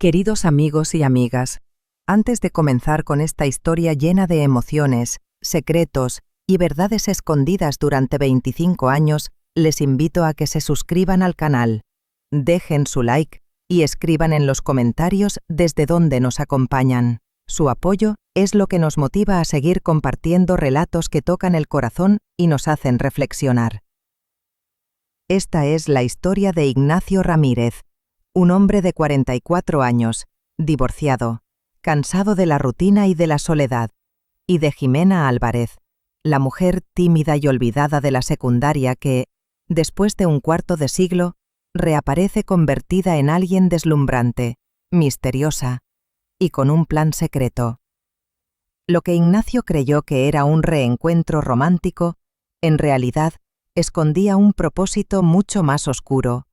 Queridos amigos y amigas, antes de comenzar con esta historia llena de emociones, secretos y verdades escondidas durante 25 años, les invito a que se suscriban al canal, dejen su like y escriban en los comentarios desde dónde nos acompañan. Su apoyo es lo que nos motiva a seguir compartiendo relatos que tocan el corazón y nos hacen reflexionar. Esta es la historia de Ignacio Ramírez, un hombre de 44 años, divorciado, cansado de la rutina y de la soledad, y de Jimena Álvarez, la mujer tímida y olvidada de la secundaria que, después de un cuarto de siglo, reaparece convertida en alguien deslumbrante, misteriosa y con un plan secreto. Lo que Ignacio creyó que era un reencuentro romántico, en realidad escondía un propósito mucho más oscuro,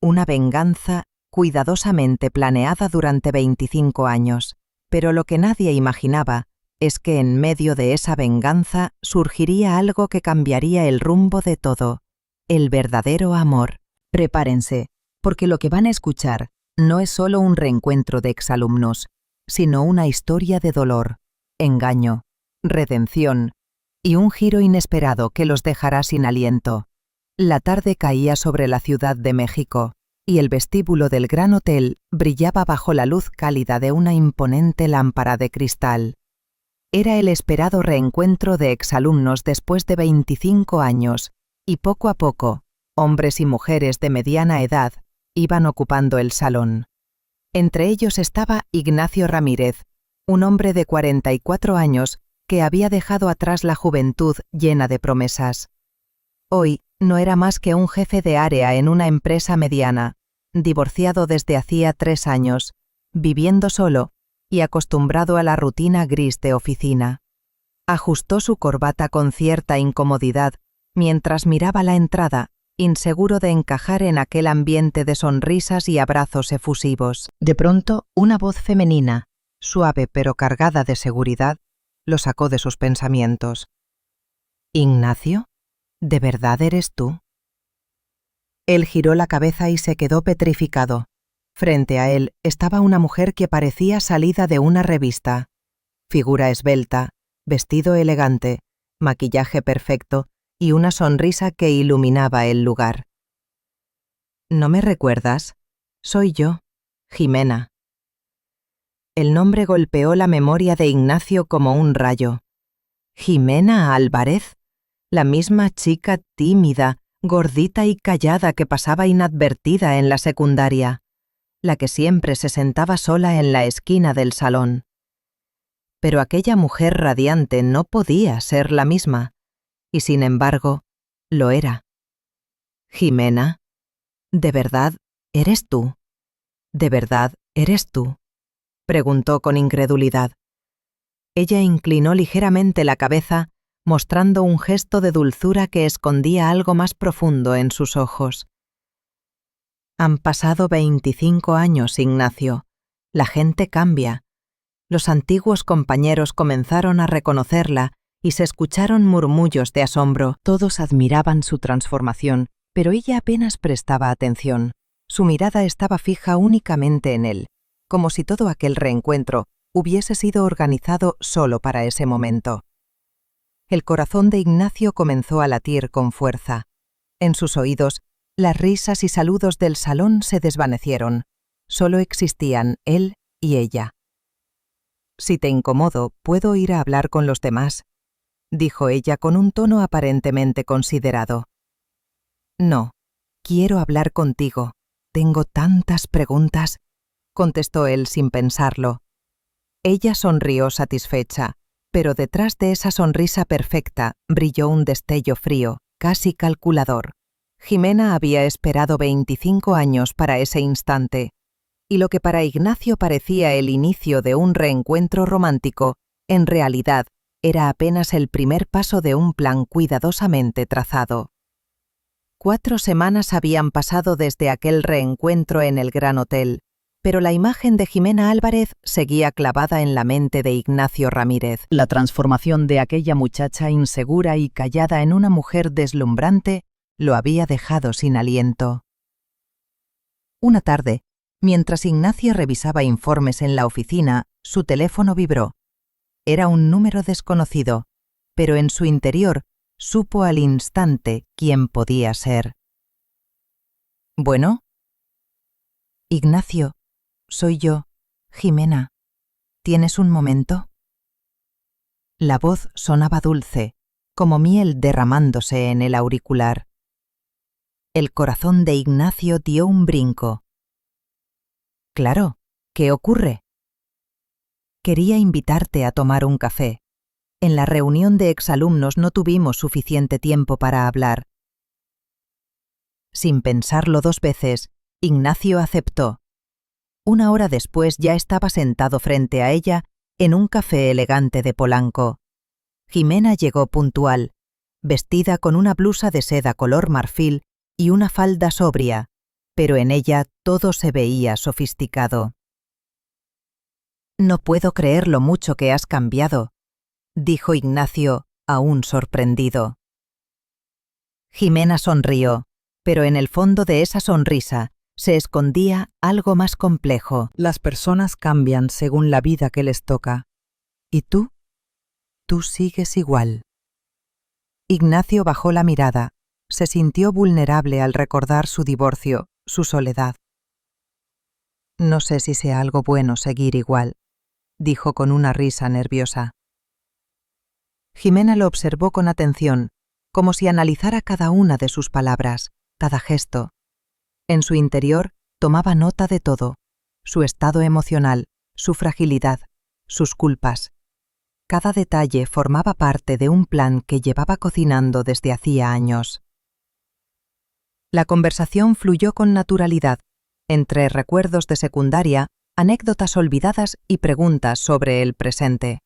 una venganza cuidadosamente planeada durante 25 años. Pero lo que nadie imaginaba es que en medio de esa venganza surgiría algo que cambiaría el rumbo de todo, el verdadero amor. Prepárense, porque lo que van a escuchar no es solo un reencuentro de exalumnos, sino una historia de dolor, engaño, redención y un giro inesperado que los dejará sin aliento. La tarde caía sobre la Ciudad de México, y el vestíbulo del Gran Hotel brillaba bajo la luz cálida de una imponente lámpara de cristal. Era el esperado reencuentro de exalumnos después de 25 años, y poco a poco, hombres y mujeres de mediana edad iban ocupando el salón. Entre ellos estaba Ignacio Ramírez, un hombre de 44 años que había dejado atrás la juventud llena de promesas. Hoy no era más que un jefe de área en una empresa mediana, divorciado desde hacía 3 años, viviendo solo y acostumbrado a la rutina gris de oficina. Ajustó su corbata con cierta incomodidad mientras miraba la entrada, inseguro de encajar en aquel ambiente de sonrisas y abrazos efusivos. De pronto, una voz femenina, suave pero cargada de seguridad, lo sacó de sus pensamientos. «¿Ignacio? ¿De verdad eres tú?» Él giró la cabeza y se quedó petrificado. Frente a él estaba una mujer que parecía salida de una revista. Figura esbelta, vestido elegante, maquillaje perfecto y una sonrisa que iluminaba el lugar. «¿No me recuerdas? Soy yo, Jimena». El nombre golpeó la memoria de Ignacio como un rayo. ¿Jimena Álvarez? La misma chica tímida, gordita y callada que pasaba inadvertida en la secundaria, la que siempre se sentaba sola en la esquina del salón. Pero aquella mujer radiante no podía ser la misma, y sin embargo, lo era. «Jimena, ¿de verdad eres tú? ¿De verdad eres tú?», preguntó con incredulidad. Ella inclinó ligeramente la cabeza, mostrando un gesto de dulzura que escondía algo más profundo en sus ojos. «Han pasado 25 años, Ignacio. La gente cambia». Los antiguos compañeros comenzaron a reconocerla y se escucharon murmullos de asombro. Todos admiraban su transformación, pero ella apenas prestaba atención. Su mirada estaba fija únicamente en él, como si todo aquel reencuentro hubiese sido organizado solo para ese momento. El corazón de Ignacio comenzó a latir con fuerza. En sus oídos, las risas y saludos del salón se desvanecieron. Solo existían él y ella. «Si te incomodo, puedo ir a hablar con los demás», dijo ella con un tono aparentemente considerado. «No, quiero hablar contigo. Tengo tantas preguntas», contestó él sin pensarlo. Ella sonrió satisfecha, pero detrás de esa sonrisa perfecta brilló un destello frío, casi calculador. Jimena había esperado 25 años para ese instante, y lo que para Ignacio parecía el inicio de un reencuentro romántico, en realidad era apenas el primer paso de un plan cuidadosamente trazado. 4 semanas habían pasado desde aquel reencuentro en el Gran Hotel, pero la imagen de Jimena Álvarez seguía clavada en la mente de Ignacio Ramírez. La transformación de aquella muchacha insegura y callada en una mujer deslumbrante lo había dejado sin aliento. Una tarde, Mientras Ignacio revisaba informes en la oficina, su teléfono vibró. Era un número desconocido, pero en su interior supo al instante quién podía ser. ¿Bueno? Ignacio, soy yo, Jimena. ¿Tienes un momento? La voz sonaba dulce, como miel derramándose en el auricular. El corazón de Ignacio dio un brinco. Claro, ¿qué ocurre? Quería invitarte a tomar un café. En la reunión de exalumnos no tuvimos suficiente tiempo para hablar. Sin pensarlo 2 veces, Ignacio aceptó. 1 hora después ya estaba sentado frente a ella en un café elegante de Polanco. Jimena llegó puntual, vestida con una blusa de seda color marfil y una falda sobria, pero en ella todo se veía sofisticado. No puedo creer lo mucho que has cambiado, dijo Ignacio, aún sorprendido. Jimena sonrió, pero en el fondo de esa sonrisa se escondía algo más complejo. Las personas cambian según la vida que les toca. ¿Y tú? Tú sigues igual. Ignacio bajó la mirada. Se sintió vulnerable al recordar su divorcio, su soledad. No sé si sea algo bueno seguir igual, dijo con una risa nerviosa. Jimena lo observó con atención, como si analizara cada una de sus palabras, cada gesto. En su interior tomaba nota de todo, su estado emocional, su fragilidad, sus culpas. Cada detalle formaba parte de un plan que llevaba cocinando desde hacía años. La conversación fluyó con naturalidad, entre recuerdos de secundaria, anécdotas olvidadas y preguntas sobre el presente.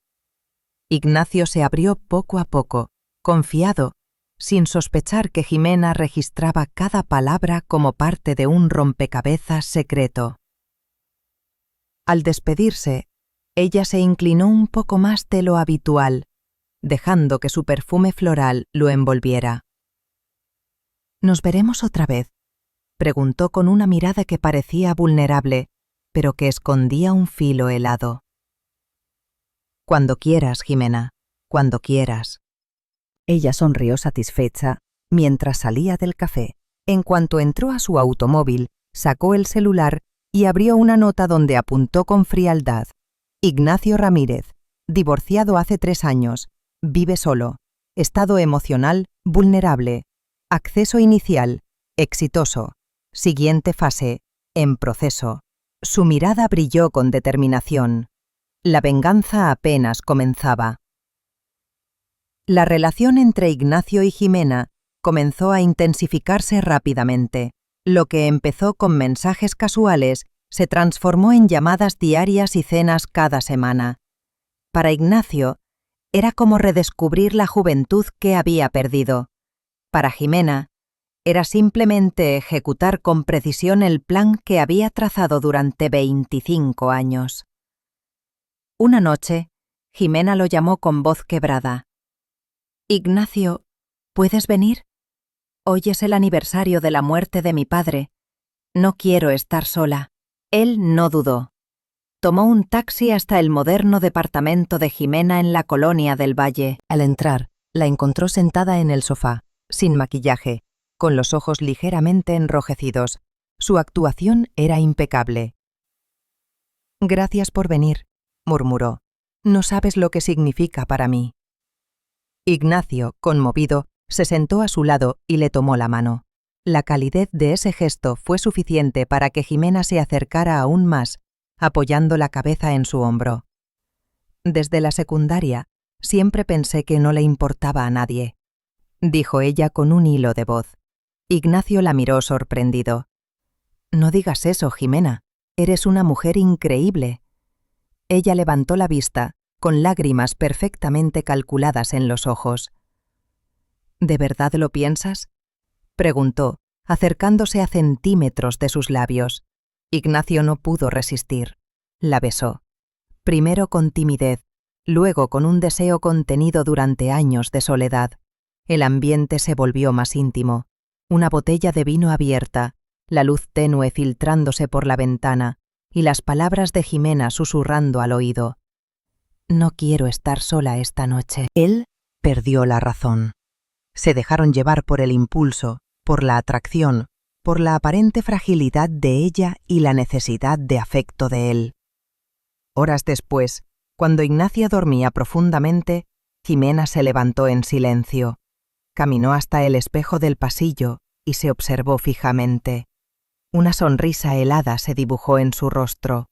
Ignacio se abrió poco a poco, confiado, sin sospechar que Jimena registraba cada palabra como parte de un rompecabezas secreto. Al despedirse, ella se inclinó un poco más de lo habitual, dejando que su perfume floral lo envolviera. ¿Nos veremos otra vez?, preguntó con una mirada que parecía vulnerable, pero que escondía un filo helado. Cuando quieras, Jimena, cuando quieras. Ella sonrió satisfecha mientras salía del café. En cuanto entró a su automóvil, sacó el celular y abrió una nota donde apuntó con frialdad: Ignacio Ramírez, divorciado hace 3 años, vive solo, estado emocional vulnerable, acceso inicial, exitoso, siguiente fase, en proceso. Su mirada brilló con determinación. La venganza apenas comenzaba. La relación entre Ignacio y Jimena comenzó a intensificarse rápidamente. Lo que empezó con mensajes casuales se transformó en llamadas diarias y cenas cada semana. Para Ignacio, era como redescubrir la juventud que había perdido. Para Jimena, era simplemente ejecutar con precisión el plan que había trazado durante 25 años. Una noche, Jimena lo llamó con voz quebrada. «Ignacio, ¿puedes venir? Hoy es el aniversario de la muerte de mi padre. No quiero estar sola». Él no dudó. Tomó un taxi hasta el moderno departamento de Jimena en la Colonia del Valle. Al entrar, la encontró sentada en el sofá, sin maquillaje, con los ojos ligeramente enrojecidos. Su actuación era impecable. «Gracias por venir», murmuró. «No sabes lo que significa para mí». Ignacio, conmovido, se sentó a su lado y le tomó la mano. La calidez de ese gesto fue suficiente para que Jimena se acercara aún más, apoyando la cabeza en su hombro. Desde la secundaria, siempre pensé que no le importaba a nadie, dijo ella con un hilo de voz. Ignacio la miró sorprendido. No digas eso, Jimena. Eres una mujer increíble. Ella levantó la vista, con lágrimas perfectamente calculadas en los ojos. ¿De verdad lo piensas?, preguntó, acercándose a centímetros de sus labios. Ignacio no pudo resistir. La besó. Primero con timidez, luego con un deseo contenido durante años de soledad. El ambiente se volvió más íntimo. Una botella de vino abierta, la luz tenue filtrándose por la ventana y las palabras de Jimena susurrando al oído. No quiero estar sola esta noche. Él perdió la razón. Se dejaron llevar por el impulso, por la atracción, por la aparente fragilidad de ella y la necesidad de afecto de él. Horas después, cuando Ignacio dormía profundamente, Jimena se levantó en silencio, caminó hasta el espejo del pasillo y se observó fijamente. Una sonrisa helada se dibujó en su rostro.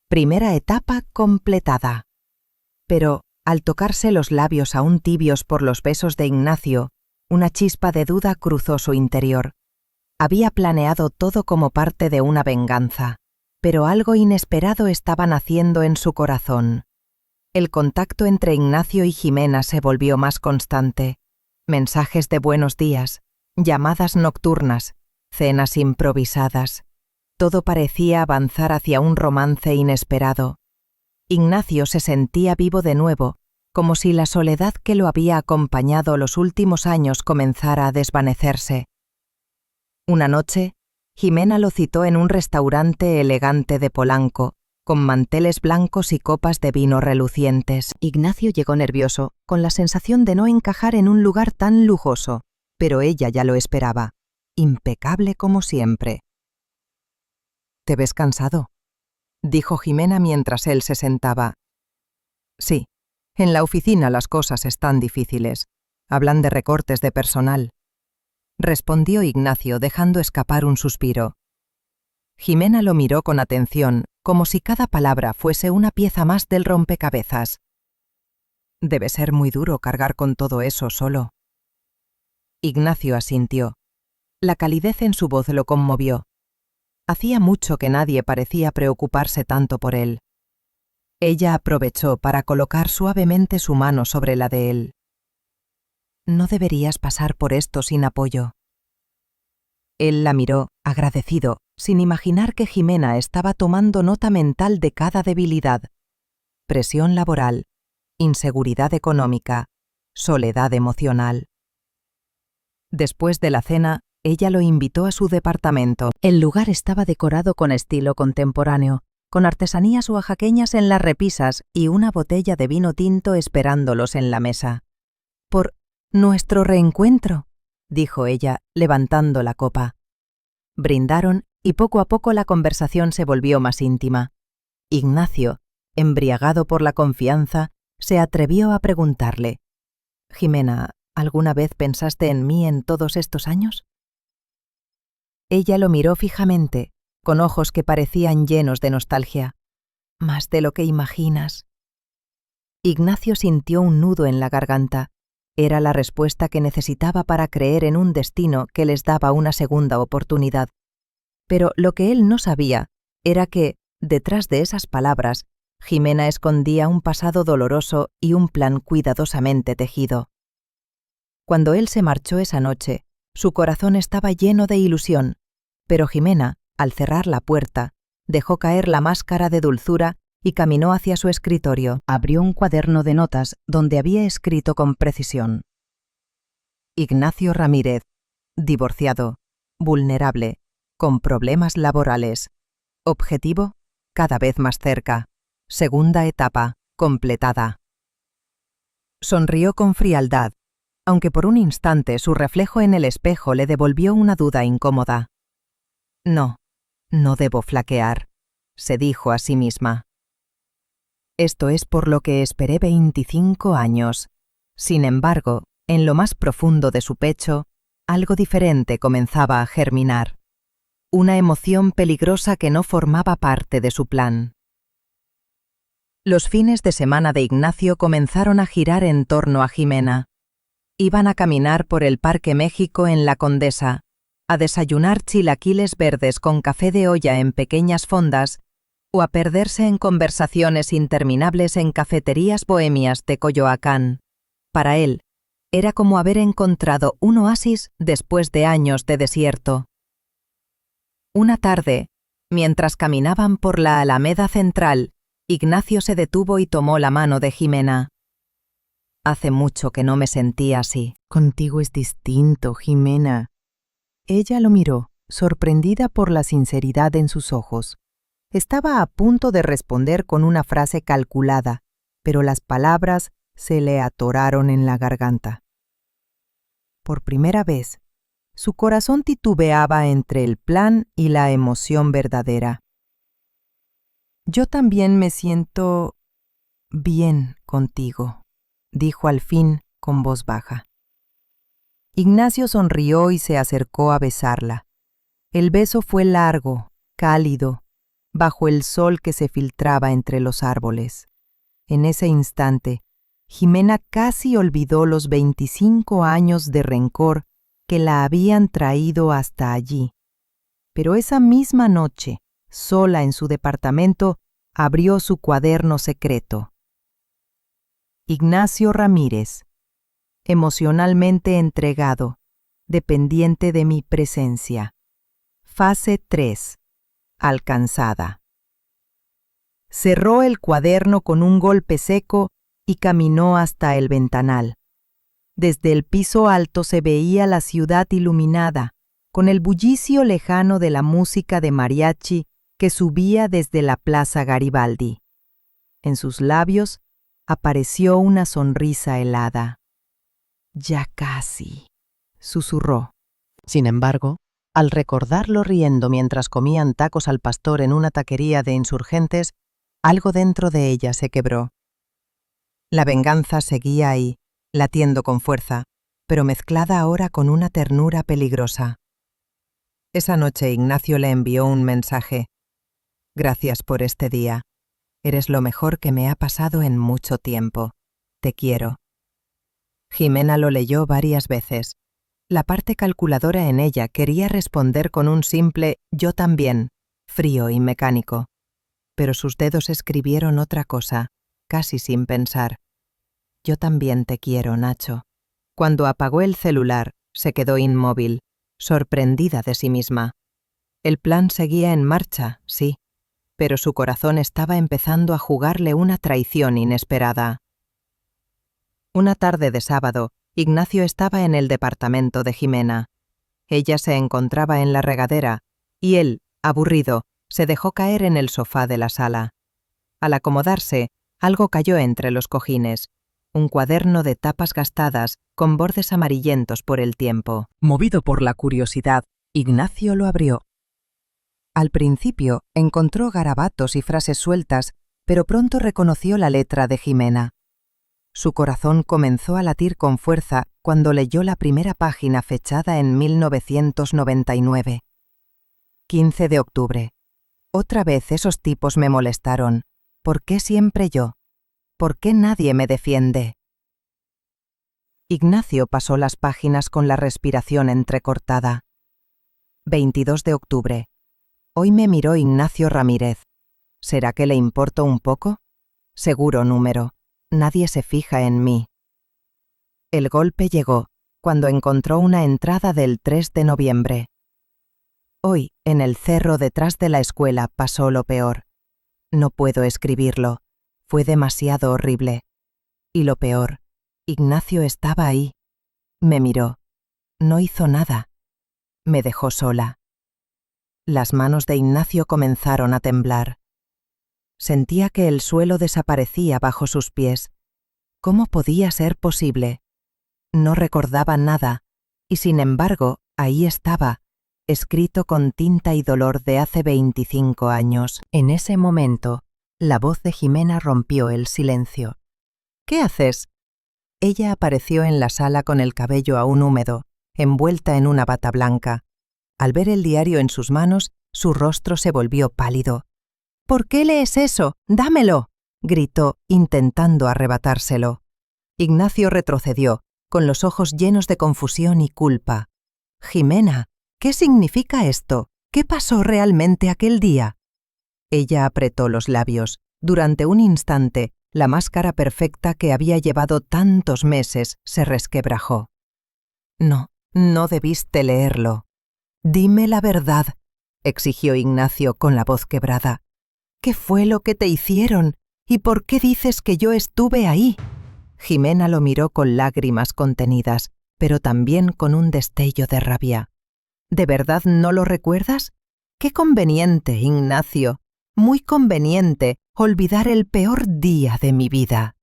Primera etapa completada. Pero, al tocarse los labios aún tibios por los besos de Ignacio, una chispa de duda cruzó su interior. Había planeado todo como parte de una venganza, pero algo inesperado estaba naciendo en su corazón. El contacto entre Ignacio y Jimena se volvió más constante. Mensajes de buenos días, llamadas nocturnas, cenas improvisadas. Todo parecía avanzar hacia un romance inesperado. Ignacio se sentía vivo de nuevo, como si la soledad que lo había acompañado los últimos años comenzara a desvanecerse. Una noche, Jimena lo citó en un restaurante elegante de Polanco, con manteles blancos y copas de vino relucientes. Ignacio llegó nervioso, con la sensación de no encajar en un lugar tan lujoso, pero ella ya lo esperaba, impecable como siempre. «¿Te ves cansado?», dijo Jimena mientras él se sentaba. «Sí, en la oficina las cosas están difíciles. Hablan de recortes de personal», respondió Ignacio dejando escapar un suspiro. Jimena lo miró con atención, como si cada palabra fuese una pieza más del rompecabezas. «Debe ser muy duro cargar con todo eso solo». Ignacio asintió. La calidez en su voz lo conmovió. Hacía mucho que nadie parecía preocuparse tanto por él. Ella aprovechó para colocar suavemente su mano sobre la de él. «No deberías pasar por esto sin apoyo». Él la miró, agradecido, sin imaginar que Jimena estaba tomando nota mental de cada debilidad. Presión laboral, inseguridad económica, soledad emocional. Después de la cena, ella lo invitó a su departamento. El lugar estaba decorado con estilo contemporáneo, con artesanías oaxaqueñas en las repisas y una botella de vino tinto esperándolos en la mesa. «Por nuestro reencuentro», dijo ella, levantando la copa. Brindaron y poco a poco la conversación se volvió más íntima. Ignacio, embriagado por la confianza, se atrevió a preguntarle: «Jimena, ¿alguna vez pensaste en mí en todos estos años?». Ella lo miró fijamente, con ojos que parecían llenos de nostalgia. «Más de lo que imaginas». Ignacio sintió un nudo en la garganta. Era la respuesta que necesitaba para creer en un destino que les daba una segunda oportunidad. Pero lo que él no sabía era que, detrás de esas palabras, Jimena escondía un pasado doloroso y un plan cuidadosamente tejido. Cuando él se marchó esa noche, su corazón estaba lleno de ilusión, pero Jimena, al cerrar la puerta, dejó caer la máscara de dulzura y caminó hacia su escritorio. Abrió un cuaderno de notas donde había escrito con precisión: Ignacio Ramírez, divorciado, vulnerable, con problemas laborales. Objetivo, cada vez más cerca. Segunda etapa, completada. Sonrió con frialdad, aunque por un instante su reflejo en el espejo le devolvió una duda incómoda. No, no debo flaquear, se dijo a sí misma. Esto es por lo que esperé 25 años. Sin embargo, en lo más profundo de su pecho, algo diferente comenzaba a germinar. Una emoción peligrosa que no formaba parte de su plan. Los fines de semana de Ignacio comenzaron a girar en torno a Jimena. Iban a caminar por el Parque México en La Condesa, a desayunar chilaquiles verdes con café de olla en pequeñas fondas o a perderse en conversaciones interminables en cafeterías bohemias de Coyoacán. Para él, era como haber encontrado un oasis después de años de desierto. Una tarde, mientras caminaban por la Alameda Central, Ignacio se detuvo y tomó la mano de Jimena. «Hace mucho que no me sentía así». «Contigo es distinto, Jimena». Ella lo miró, sorprendida por la sinceridad en sus ojos. Estaba a punto de responder con una frase calculada, pero las palabras se le atoraron en la garganta. Por primera vez, su corazón titubeaba entre el plan y la emoción verdadera. «Yo también me siento bien contigo», dijo al fin con voz baja. Ignacio sonrió y se acercó a besarla. El beso fue largo, cálido, bajo el sol que se filtraba entre los árboles. En ese instante, Jimena casi olvidó los 25 años de rencor que la habían traído hasta allí. Pero esa misma noche, sola en su departamento, abrió su cuaderno secreto. Ignacio Ramírez, emocionalmente entregado, dependiente de mi presencia. Fase 3. Alcanzada. Cerró el cuaderno con un golpe seco y caminó hasta el ventanal. Desde el piso alto se veía la ciudad iluminada, con el bullicio lejano de la música de mariachi que subía desde la Plaza Garibaldi. En sus labios apareció una sonrisa helada. «Ya casi», susurró. Sin embargo, al recordarlo riendo mientras comían tacos al pastor en una taquería de insurgentes, algo dentro de ella se quebró. La venganza seguía ahí, latiendo con fuerza, pero mezclada ahora con una ternura peligrosa. Esa noche Ignacio le envió un mensaje. «Gracias por este día. Eres lo mejor que me ha pasado en mucho tiempo. Te quiero». Jimena lo leyó varias veces. La parte calculadora en ella quería responder con un simple «yo también», frío y mecánico. Pero sus dedos escribieron otra cosa, casi sin pensar. «Yo también te quiero, Nacho». Cuando apagó el celular, se quedó inmóvil, sorprendida de sí misma. El plan seguía en marcha, sí, pero su corazón estaba empezando a jugarle una traición inesperada. Una tarde de sábado, Ignacio estaba en el departamento de Jimena. Ella se encontraba en la regadera, y él, aburrido, se dejó caer en el sofá de la sala. Al acomodarse, algo cayó entre los cojines, un cuaderno de tapas gastadas con bordes amarillentos por el tiempo. Movido por la curiosidad, Ignacio lo abrió. Al principio encontró garabatos y frases sueltas, pero pronto reconoció la letra de Jimena. Su corazón comenzó a latir con fuerza cuando leyó la primera página fechada en 1999. 15 de octubre. Otra vez esos tipos me molestaron. ¿Por qué siempre yo? ¿Por qué nadie me defiende? Ignacio pasó las páginas con la respiración entrecortada. 22 de octubre. Hoy me miró Ignacio Ramírez. ¿Será que le importo un poco? Seguro número. Nadie se fija en mí. El golpe llegó cuando encontró una entrada del 3 de noviembre. Hoy, en el cerro detrás de la escuela, pasó lo peor. No puedo escribirlo. Fue demasiado horrible. Y lo peor, Ignacio estaba ahí. Me miró. No hizo nada. Me dejó sola. Las manos de Ignacio comenzaron a temblar. Sentía que el suelo desaparecía bajo sus pies. ¿Cómo podía ser posible? No recordaba nada, y sin embargo, ahí estaba, escrito con tinta y dolor de hace 25 años. En ese momento, la voz de Jimena rompió el silencio. «¿Qué haces?» Ella apareció en la sala con el cabello aún húmedo, envuelta en una bata blanca. Al ver el diario en sus manos, su rostro se volvió pálido. «¿Por qué lees eso? ¡Dámelo!», gritó, intentando arrebatárselo. Ignacio retrocedió, con los ojos llenos de confusión y culpa. «Jimena, ¿qué significa esto? ¿Qué pasó realmente aquel día?» Ella apretó los labios. Durante un instante, la máscara perfecta que había llevado tantos meses se resquebrajó. «No, no debiste leerlo». «Dime la verdad», exigió Ignacio con la voz quebrada. «¿Qué fue lo que te hicieron? ¿Y por qué dices que yo estuve ahí?» Jimena lo miró con lágrimas contenidas, pero también con un destello de rabia. ¿De verdad no lo recuerdas? Qué conveniente, Ignacio, muy conveniente olvidar el peor día de mi vida.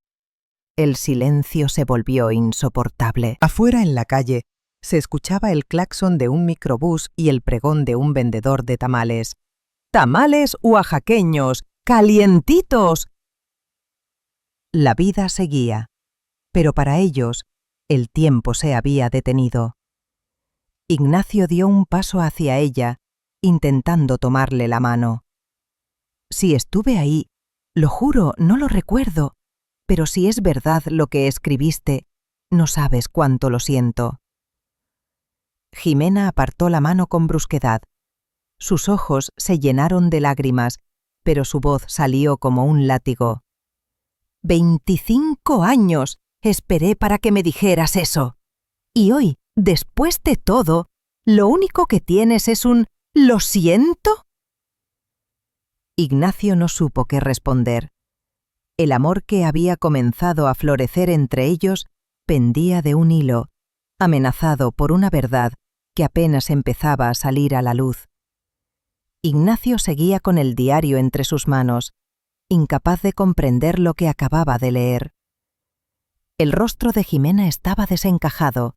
El silencio se volvió insoportable. Afuera en la calle se escuchaba el claxon de un microbús y el pregón de un vendedor de tamales. ¡Tamales oaxaqueños! ¡Calientitos! La vida seguía, pero para ellos el tiempo se había detenido. Ignacio dio un paso hacia ella, intentando tomarle la mano. Si estuve ahí, lo juro, no lo recuerdo, pero si es verdad lo que escribiste, no sabes cuánto lo siento. Jimena apartó la mano con brusquedad. Sus ojos se llenaron de lágrimas, pero su voz salió como un látigo. 25 años esperé para que me dijeras eso. Y hoy, después de todo, ¿lo único que tienes es un «lo siento»? Ignacio no supo qué responder. El amor que había comenzado a florecer entre ellos pendía de un hilo, amenazado por una verdad que apenas empezaba a salir a la luz. Ignacio seguía con el diario entre sus manos, incapaz de comprender lo que acababa de leer. El rostro de Jimena estaba desencajado,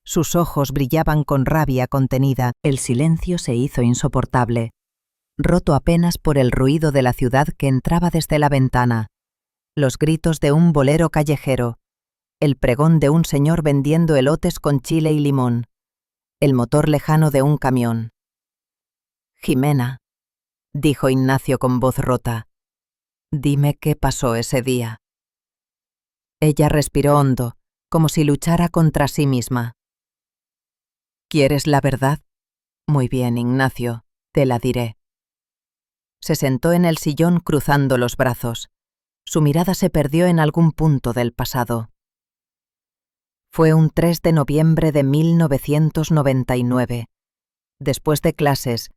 sus ojos brillaban con rabia contenida. El silencio se hizo insoportable, roto apenas por el ruido de la ciudad que entraba desde la ventana, los gritos de un bolero callejero, el pregón de un señor vendiendo elotes con chile y limón, el motor lejano de un camión. «Jimena», dijo Ignacio con voz rota, «dime qué pasó ese día». Ella respiró hondo, como si luchara contra sí misma. «¿Quieres la verdad? Muy bien, Ignacio, te la diré». Se sentó en el sillón cruzando los brazos. Su mirada se perdió en algún punto del pasado. Fue un 3 de noviembre de 1999. Después de clases,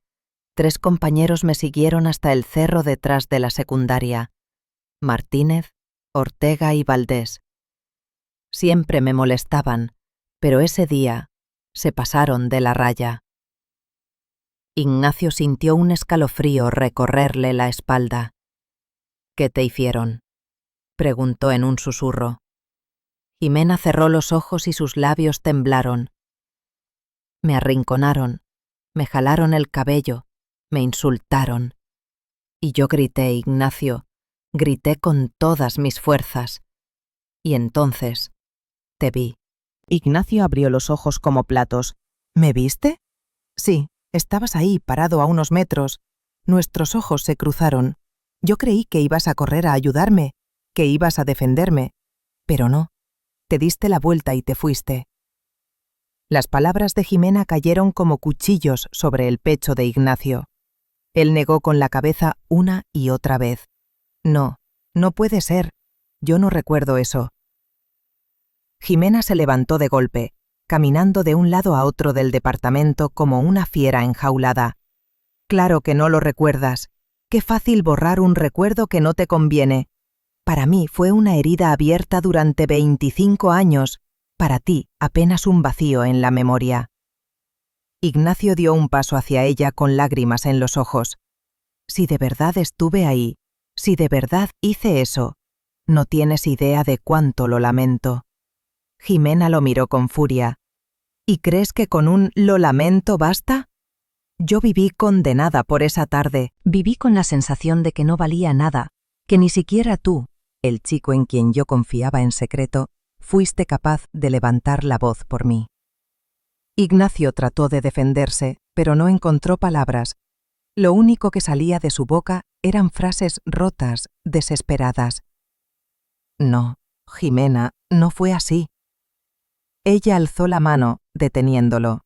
3 compañeros me siguieron hasta el cerro detrás de la secundaria: Martínez, Ortega y Valdés. Siempre me molestaban, pero ese día se pasaron de la raya. Ignacio sintió un escalofrío recorrerle la espalda. «¿Qué te hicieron?», preguntó en un susurro. Jimena cerró los ojos y sus labios temblaron. «Me arrinconaron, me jalaron el cabello, me insultaron. Y yo grité, Ignacio, grité con todas mis fuerzas. Y entonces te vi». Ignacio abrió los ojos como platos. «¿Me viste?» «Sí, estabas ahí, parado a unos metros. Nuestros ojos se cruzaron. Yo creí que ibas a correr a ayudarme, que ibas a defenderme. Pero no, te diste la vuelta y te fuiste». Las palabras de Jimena cayeron como cuchillos sobre el pecho de Ignacio. Él negó con la cabeza una y otra vez. «No, no puede ser. Yo no recuerdo eso». Jimena se levantó de golpe, caminando de un lado a otro del departamento como una fiera enjaulada. «Claro que no lo recuerdas. Qué fácil borrar un recuerdo que no te conviene. Para mí fue una herida abierta durante 25 años, para ti apenas un vacío en la memoria». Ignacio dio un paso hacia ella con lágrimas en los ojos. «Si de verdad estuve ahí, si de verdad hice eso, no tienes idea de cuánto lo lamento». Jimena lo miró con furia. «¿Y crees que con un «lo lamento» basta? Yo viví condenada por esa tarde. Viví con la sensación de que no valía nada, que ni siquiera tú, el chico en quien yo confiaba en secreto, fuiste capaz de levantar la voz por mí». Ignacio trató de defenderse, pero no encontró palabras. Lo único que salía de su boca eran frases rotas, desesperadas. «No, Jimena, no fue así». Ella alzó la mano, deteniéndolo.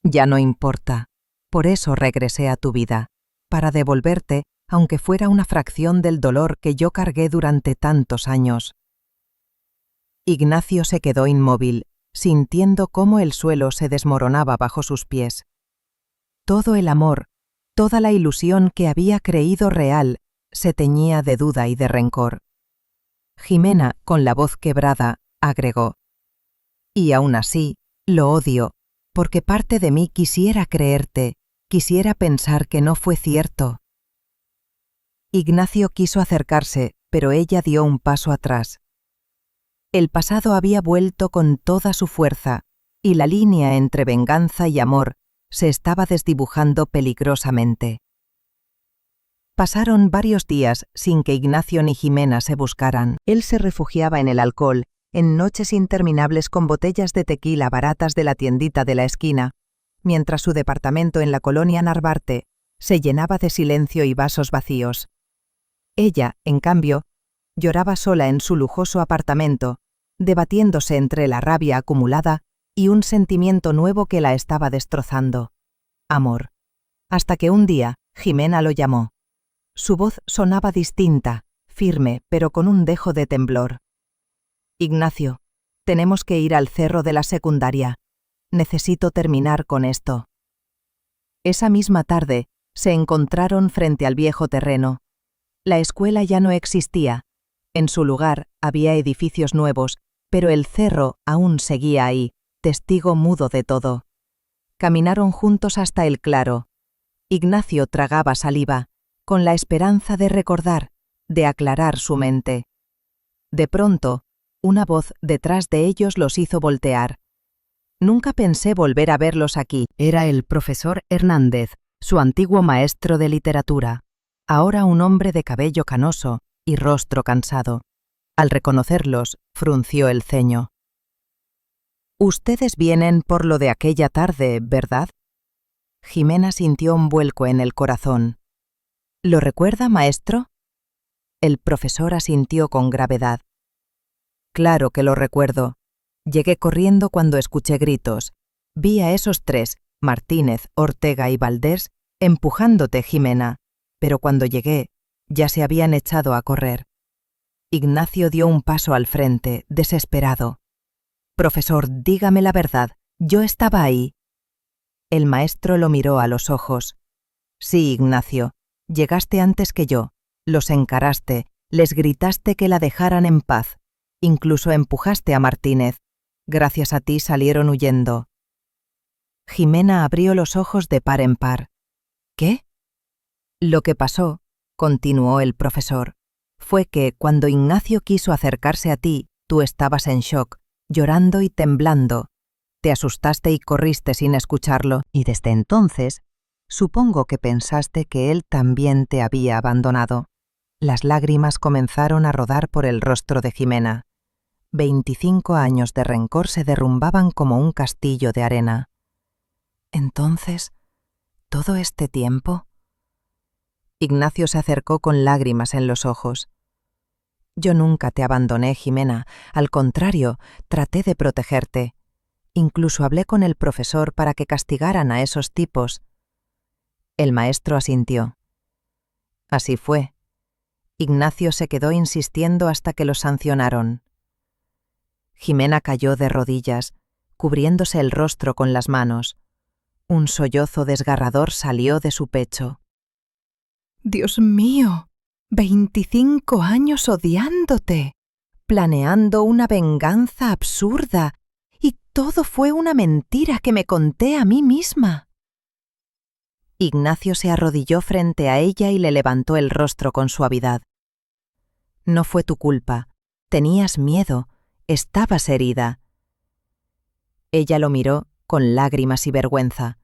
«Ya no importa. Por eso regresé a tu vida, para devolverte, aunque fuera una fracción del dolor que yo cargué durante tantos años». Ignacio se quedó inmóvil, sintiendo cómo el suelo se desmoronaba bajo sus pies. Todo el amor, toda la ilusión que había creído real, se teñía de duda y de rencor. Jimena, con la voz quebrada, agregó: «Y aún así, lo odio, porque parte de mí quisiera creerte, quisiera pensar que no fue cierto. Ignacio quiso acercarse, pero ella dio un paso atrás. El pasado había vuelto con toda su fuerza, y la línea entre venganza y amor se estaba desdibujando peligrosamente. Pasaron varios días sin que Ignacio ni Jimena se buscaran. Él se refugiaba en el alcohol, en noches interminables con botellas de tequila baratas de la tiendita de la esquina, mientras su departamento en la colonia Narvarte se llenaba de silencio y vasos vacíos. Ella, en cambio, lloraba sola en su lujoso apartamento, debatiéndose entre la rabia acumulada y un sentimiento nuevo que la estaba destrozando: amor. Hasta que un día Jimena lo llamó. Su voz sonaba distinta, firme, pero con un dejo de temblor. Ignacio, tenemos que ir al cerro de la secundaria. Necesito terminar con esto. Esa misma tarde se encontraron frente al viejo terreno. La escuela ya no existía. En su lugar había edificios nuevos, pero el cerro aún seguía ahí, testigo mudo de todo. Caminaron juntos hasta el claro. Ignacio tragaba saliva, con la esperanza de recordar, de aclarar su mente. De pronto, una voz detrás de ellos los hizo voltear. Nunca pensé volver a verlos aquí. Era el profesor Hernández, su antiguo maestro de literatura, ahora un hombre de cabello canoso y rostro cansado. Al reconocerlos, frunció el ceño. «Ustedes vienen por lo de aquella tarde, ¿verdad?» Jimena sintió un vuelco en el corazón. «¿Lo recuerda, maestro?» El profesor asintió con gravedad. «Claro que lo recuerdo. Llegué corriendo cuando escuché gritos. Vi a esos tres, Martínez, Ortega y Valdés, empujándote, Jimena, pero cuando llegué, ya se habían echado a correr». Ignacio dio un paso al frente, desesperado. «Profesor, dígame la verdad, yo estaba ahí». El maestro lo miró a los ojos. «Sí, Ignacio, llegaste antes que yo, los encaraste, les gritaste que la dejaran en paz, incluso empujaste a Martínez. Gracias a ti salieron huyendo». Jimena abrió los ojos de par en par. «¿Qué?» «Lo que pasó», continuó el profesor, «fue que cuando Ignacio quiso acercarse a ti, tú estabas en shock, llorando y temblando. Te asustaste y corriste sin escucharlo, y desde entonces, supongo que pensaste que él también te había abandonado». Las lágrimas comenzaron a rodar por el rostro de Jimena. 25 años de rencor se derrumbaban como un castillo de arena. «Entonces, ¿todo este tiempo?» Ignacio se acercó con lágrimas en los ojos. «Yo nunca te abandoné, Jimena. Al contrario, traté de protegerte. Incluso hablé con el profesor para que castigaran a esos tipos». El maestro asintió. «Así fue». Ignacio se quedó insistiendo hasta que lo sancionaron. Jimena cayó de rodillas, cubriéndose el rostro con las manos. Un sollozo desgarrador salió de su pecho. «Dios mío, 25 años odiándote, planeando una venganza absurda, y todo fue una mentira que me conté a mí misma». Ignacio se arrodilló frente a ella y le levantó el rostro con suavidad. «No fue tu culpa. Tenías miedo. Estabas herida». Ella lo miró con lágrimas y vergüenza.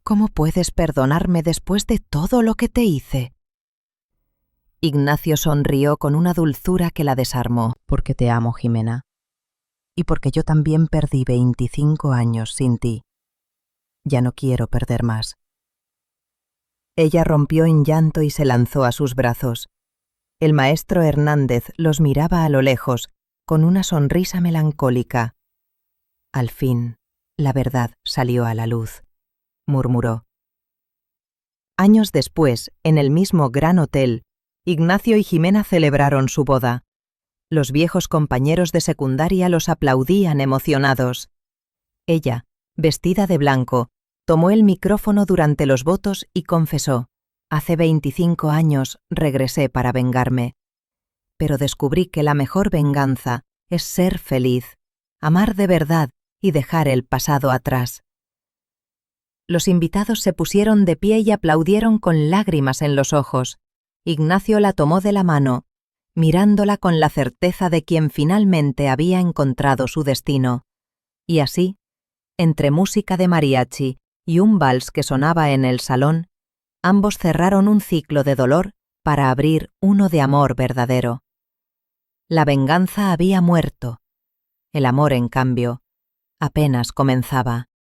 «¿Cómo puedes perdonarme después de todo lo que te hice?» Ignacio sonrió con una dulzura que la desarmó. «Porque te amo, Jimena. Y porque yo también perdí 25 años sin ti. Ya no quiero perder más». Ella rompió en llanto y se lanzó a sus brazos. El maestro Hernández los miraba a lo lejos, con una sonrisa melancólica. «Al fin, la verdad salió a la luz», murmuró. Años después, en el mismo gran hotel, Ignacio y Jimena celebraron su boda. Los viejos compañeros de secundaria los aplaudían emocionados. Ella, vestida de blanco, tomó el micrófono durante los votos y confesó: «Hace 25 años regresé para vengarme. Pero descubrí que la mejor venganza es ser feliz, amar de verdad y dejar el pasado atrás. Los invitados se pusieron de pie y aplaudieron con lágrimas en los ojos. Ignacio la tomó de la mano, mirándola con la certeza de quien finalmente había encontrado su destino. Y así, entre música de mariachi y un vals que sonaba en el salón, ambos cerraron un ciclo de dolor para abrir uno de amor verdadero. La venganza había muerto. El amor, en cambio, apenas comenzaba.